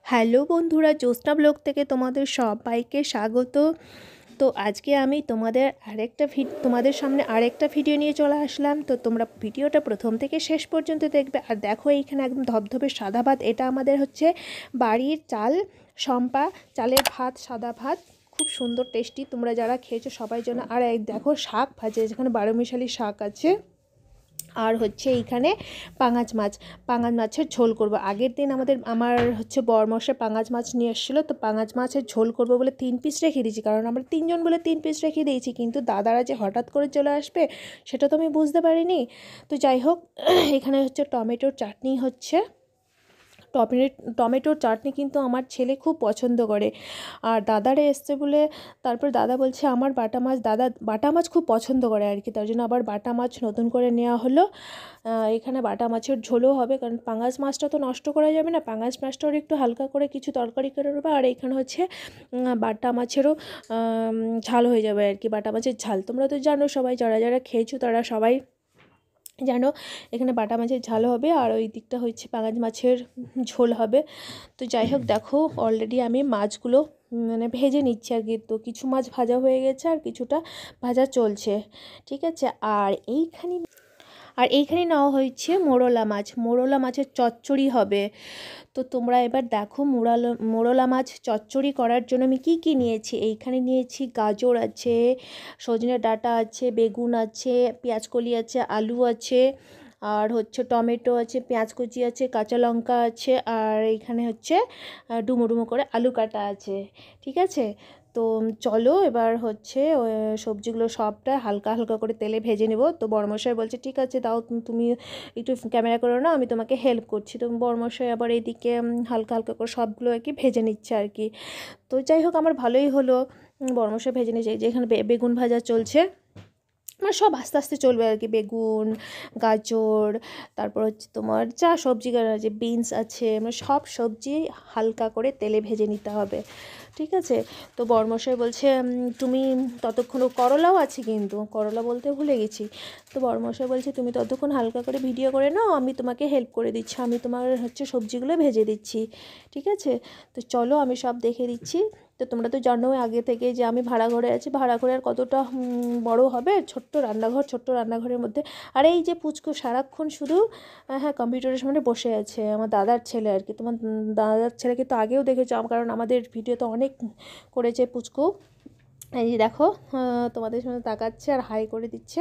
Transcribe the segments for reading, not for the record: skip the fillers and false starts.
Hello বন্ধুরা, জ্যোৎস্না blog থেকে তোমাদের সবাইকে স্বাগত। তো আজকে আমি তোমাদের সামনে আরেকটা ভিডিও নিয়ে চলে আসলাম। তো তোমরা ভিডিওটা প্রথম থেকে শেষ পর্যন্ত দেখবে। আর দেখো, এইখানে একদম ধবধবে সাদা ভাত, এটা আমাদের হচ্ছে বাড়ির চাল, শম্পা চালের ভাত, সাদা ভাত, খুব সুন্দর টেস্টি। তোমরা যারা খেয়েছো সবাই জন্য। আর দেখো শাক ভাজে, যেখানে বারোমিশালি শাক আছে। আর হচ্ছে এইখানে পাঙাশ মাছের ঝোল করব। আগের দিন আমার হচ্ছে বরমশাই পাঙাশ মাছ নিয়ে এসেছিলো, তো পাঙাশ মাছের ঝোল করব বলে 3 পিস রেখে দিয়েছি, কারণ আমরা 3 জন বলে 3 পিস রেখে দিয়েছি। কিন্তু দাদারা যে হঠাৎ করে চলে আসবে সেটা তো আমি বুঝতে পারিনি। তো যাই হোক, এখানে হচ্ছে টমেটোর চাটনি হচ্ছে। টমেটোর চাটনি কিন্তু আমার ছেলে খুব পছন্দ করে। আর দাদারা এসছে বলে, তারপর দাদা বলছে আমার দাদা বাটা মাছ খুব পছন্দ করে আর কি, তার জন্য আবার বাটা মাছ নতুন করে নেওয়া হলো। এখানে বাটা মাছের ঝোলও হবে, কারণ পাঙাশ মাছটা তো নষ্ট করা যাবে না, পাঙাশ মাছটাও একটু হালকা করে কিছু তরকারি করে নেবে। আর এখানে হচ্ছে বাটা মাছেরও ঝাল হয়ে যাবে আর কি, বাটা মাছের ঝাল। তোমরা তো জানো, সবাই যারা যারা খেয়েছো তারা সবাই জানো এখানে বাটা মাছের ঝাল হবে, আর ওই দিকটা হচ্ছে পাঙাশ মাছের ঝোল হবে। তো যাই হোক, দেখো অলরেডি আমি মাছগুলো ভেজে নিচ্ছি আর কি। তো কিছু মাছ ভাজা হয়ে গেছে আর কিছুটা ভাজা চলছে, ঠিক আছে। আর এইখানে নেওয়া হয়েছে মোরলা মাছের চচ্চড়ি হবে। তো তোমরা এবার দেখো, মোরলা মাছ চচ্চড়ি করার জন্য আমি কি কি নিয়েছি। এইখানে নিয়েছি গাজর আছে, সজনে ডাঁটা আছে, বেগুন আছে, পেঁয়াজকলি আছে, আলু আছে, আর হচ্ছে টমেটো আছে, পেঁয়াজ কুচি আছে, কাঁচা লঙ্কা আছে, আর এইখানে হচ্ছে ডুমো ডুমো করে আলু কাটা আছে, ঠিক আছে। তো চলো এবার হচ্ছে সবজিগুলো সবটা হালকা হালকা করে তেলে ভেজে নেব। তো বড়মশাই বলছে ঠিক আছে দাও, তুমি একটু ক্যামেরা করো না, আমি তোমাকে হেল্প করছি। তো বড়মশাই আবার এইদিকে হালকা হালকা করে সবগুলো আর কি ভেজে নিচ্ছে আর কি। তো যাই হোক, আমার ভালোই হলো। বড়মশাই ভেজে নিয়েছে। যেখানে বেগুন ভাজা চলছে, মানে সব আস্তে আস্তে চলবে আর কি। বেগুন, গাজর, তারপর হচ্ছে তোমার যা সবজি আছে, বিনস আছে, মানে সব সবজি হালকা করে তেলে ভেজে নিতে হবে, ঠিক আছে। তো বড়মশাই বলছে তুমি ততক্ষণ, করলাও আছে কিন্তু, করলা বলতে ভুলে গেছি। তো বড়মশাই বলছে তুমি ততক্ষণ হালকা করে ভিডিও করে নাও, আমি তোমাকে হেল্প করে দিচ্ছি, আমি তোমার হচ্ছে সবজিগুলো ভেজে দিচ্ছি, ঠিক আছে। তো চলো আমি সব দেখে দিচ্ছি। তো তোমরা তো জানো আগে থেকে যে আমি ভাড়া ঘরে আছি, ভাড়া ঘরে আর কতটা বড় হবে, ছোট্ট রান্নাঘরের মধ্যে। আর এই যে পুচকু সারাক্ষণ শুধু হ্যাঁ কম্পিউটারের সামনে বসে আছে, আমার দাদার ছেলে আর কি। তোমার দাদার ছেলেকে তো আগেও দেখেছো, কারণ আমাদের ভিডিও তো অনেক করেছে পুচকু। এই যে দেখো তোমাদের সামনে তাকাচ্ছে আর হাই করে দিচ্ছে।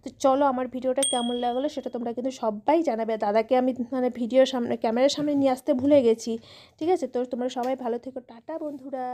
তো চলো, আমার ভিডিওটা কেমন লাগলো সেটা তোমরা কিন্তু সবাই জানাবে। দাদাকে আমি ভিডিওর সামনে, ক্যামেরার সামনে নিয়ে আসতে ভুলে গেছি, ঠিক আছে। তো তোমরা সবাই ভালো থেকো, টাটা বন্ধুরা।